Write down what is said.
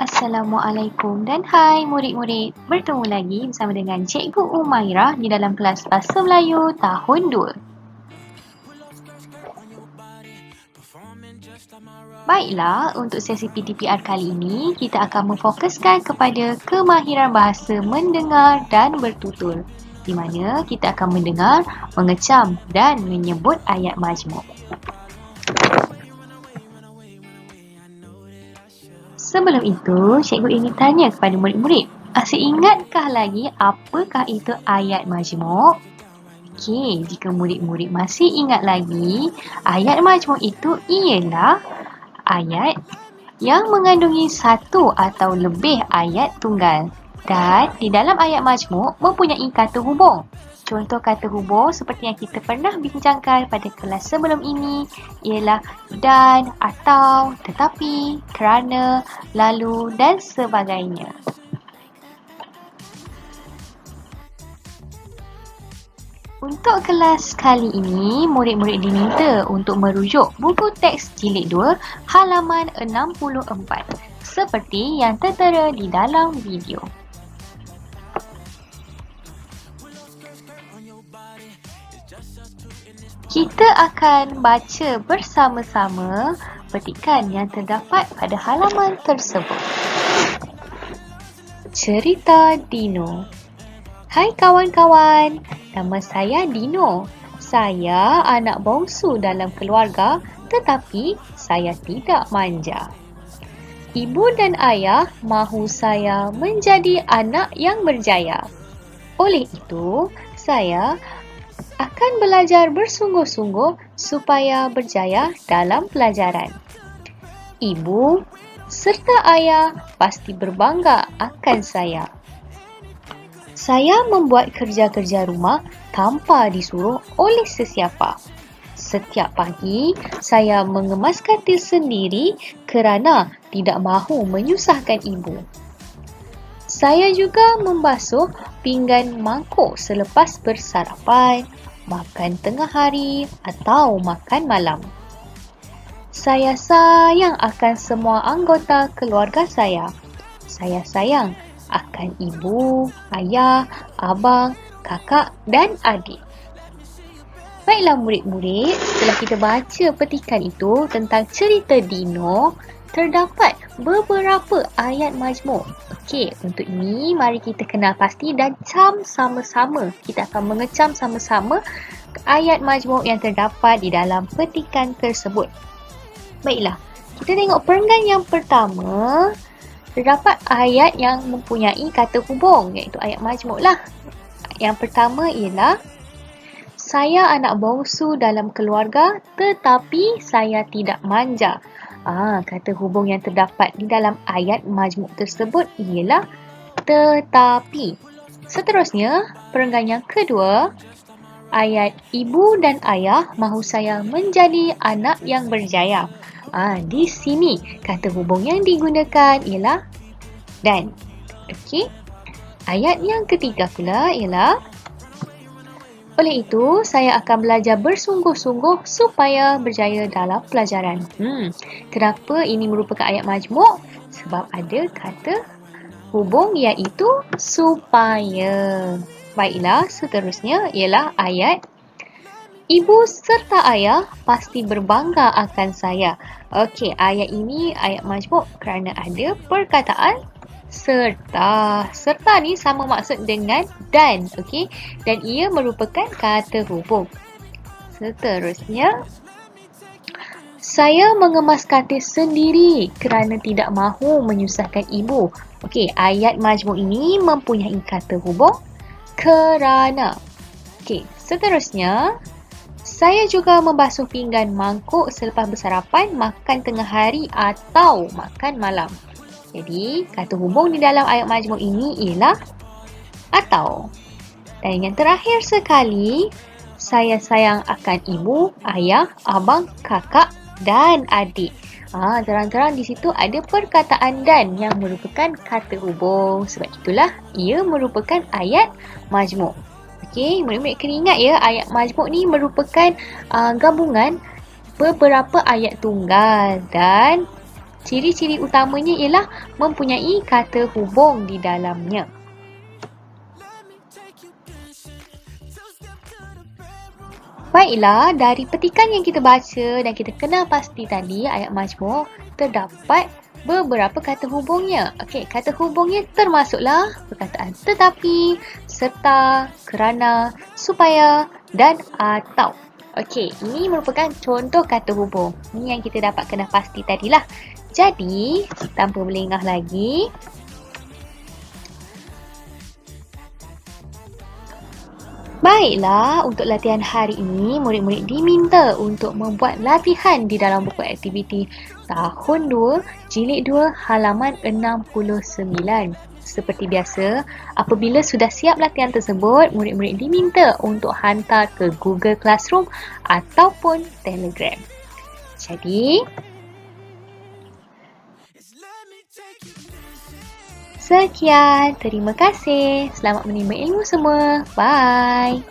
Assalamualaikum dan hai murid-murid. Bertemu lagi bersama dengan Cikgu Umairah di dalam kelas Bahasa Melayu tahun 2. Baiklah, untuk sesi PTPR kali ini kita akan memfokuskan kepada kemahiran bahasa mendengar dan bertutur, di mana kita akan mendengar, mengecam dan menyebut ayat majmuk. Sebelum itu, cikgu ingin tanya kepada murid-murid, masih ingatkah lagi apakah itu ayat majmuk? Okey, jika murid-murid masih ingat lagi, ayat majmuk itu ialah ayat yang mengandungi satu atau lebih ayat tunggal. Dan di dalam ayat majmuk mempunyai kata hubung. Contoh kata hubung seperti yang kita pernah bincangkan pada kelas sebelum ini ialah dan, atau, tetapi, kerana, lalu dan sebagainya. Untuk kelas kali ini, murid-murid diminta untuk merujuk buku teks jilid 2 halaman 64 seperti yang tertera di dalam video. Kita akan baca bersama-sama petikan yang terdapat pada halaman tersebut. Cerita Dino. Hai kawan-kawan, nama saya Dino. Saya anak bongsu dalam keluarga tetapi saya tidak manja. Ibu dan ayah mahu saya menjadi anak yang berjaya. Oleh itu, saya akan belajar bersungguh-sungguh supaya berjaya dalam pelajaran. Ibu serta ayah pasti berbangga akan saya. Saya membuat kerja-kerja rumah tanpa disuruh oleh sesiapa. Setiap pagi, saya mengemas katil sendiri kerana tidak mahu menyusahkan ibu. Saya juga membasuh pinggan mangkuk selepas bersarapan, makan tengah hari atau makan malam. Saya sayang akan semua anggota keluarga saya. Saya sayang akan ibu, ayah, abang, kakak dan adik. Baiklah murid-murid, setelah kita baca petikan itu tentang cerita Dino, terdapat beberapa ayat majmuk. Okey, untuk ini mari kita kenal pasti dan cam sama-sama. Kita akan mengecam sama-sama ayat majmuk yang terdapat di dalam petikan tersebut. Baiklah, kita tengok perenggan yang pertama. Terdapat ayat yang mempunyai kata hubung, iaitu ayat majmuk lah. Yang pertama ialah saya anak bongsu dalam keluarga tetapi saya tidak manja. Kata hubung yang terdapat di dalam ayat majmuk tersebut ialah tetapi. Seterusnya, perenggan yang kedua, ayat ibu dan ayah mahu saya menjadi anak yang berjaya. Di sini kata hubung yang digunakan ialah dan. Okey. Ayat yang ketiga pula ialah oleh itu saya akan belajar bersungguh-sungguh supaya berjaya dalam pelajaran. Kenapa ini merupakan ayat majmuk? Sebab ada kata hubung iaitu supaya. Baiklah, seterusnya ialah ayat ibu serta ayah pasti berbangga akan saya. Okey, ayat ini ayat majmuk kerana ada perkataan serta. Serta ni sama maksud dengan dan, okey? Dan ia merupakan kata hubung. Seterusnya, saya mengemas katil sendiri kerana tidak mahu menyusahkan ibu. Okey, ayat majmuk ini mempunyai kata hubung kerana. Okey, seterusnya, saya juga membasuh pinggan mangkuk selepas bersarapan, makan tengah hari atau makan malam. Jadi, kata hubung di dalam ayat majmuk ini ialah atau. Dan yang terakhir sekali, saya sayang akan ibu, ayah, abang, kakak dan adik. Terang-terang di situ ada perkataan dan yang merupakan kata hubung. Sebab itulah ia merupakan ayat majmuk. Okey, murid-murid kena ingat ya, ayat majmuk ni merupakan gabungan beberapa ayat tunggal dan Ciri-ciri utamanya ialah mempunyai kata hubung di dalamnya. Baiklah, dari petikan yang kita baca dan kita kenal pasti tadi, ayat majmuk, terdapat beberapa kata hubungnya. Okey, kata hubungnya termasuklah perkataan tetapi, serta, kerana, supaya dan atau. Okey, ini merupakan contoh kata hubung. Ini yang kita dapat kenal pasti tadilah. Jadi, tanpa melengah lagi, baiklah, untuk latihan hari ini, murid-murid diminta untuk membuat latihan di dalam buku aktiviti tahun 2, jilid 2, halaman 69. Seperti biasa, apabila sudah siap latihan tersebut, murid-murid diminta untuk hantar ke Google Classroom ataupun Telegram. Jadi, sekian, terima kasih. Selamat menimba ilmu semua. Bye.